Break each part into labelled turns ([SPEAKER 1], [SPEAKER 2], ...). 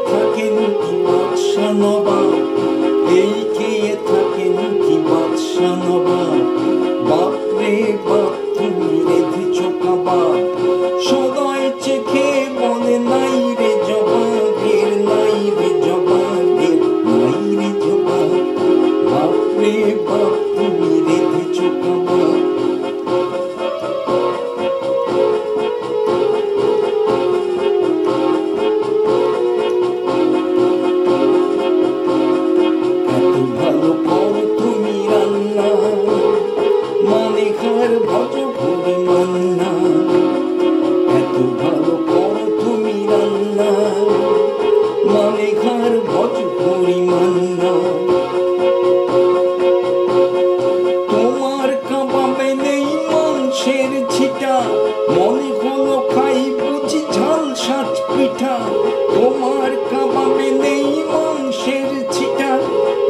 [SPEAKER 1] থাকেন কি বাদশা নবাব, এই খেয়ে থাকেন কি বাদশা নবাব। বাপরে বাপ তুমি রেঁধেছ কাবাব, সদয় চেখে বলে নাই রে জবাবের, নাই রে জবাবের, নাই রে জবাব। বাপরে বাপ তুমি রেঁধেছ কাবাব। এত ভালো করো তুমি রান্না, মানে খার ভজ করে মান্না। এত ভালো করো তুমি রান্না, মানে খার ভজ করি মান্না। তোমার কাবাবে নেই মাংসের ছিটা, মনে হলো খাই বুঝি ঝাল সাজ পিঠা। তোমার কাবাবে নেই মাংসের ছিটা,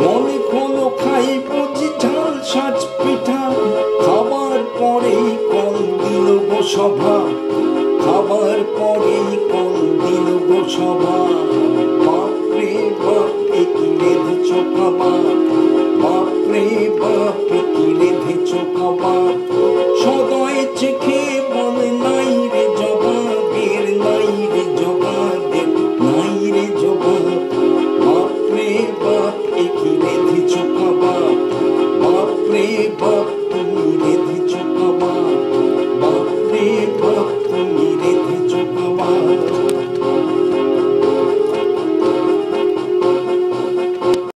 [SPEAKER 1] মনে হলো খাই বুঝি ঝাল সাজ পিঠা। খাবার পরেই কল দিল গো সভা, খাবার পরেই কল দিল গো সভা। বাপরে বাপ কি রেঁধেছ কাবাব, বাপরে বাপ কি রেঁধেছ কাবাব। সদয় চেখে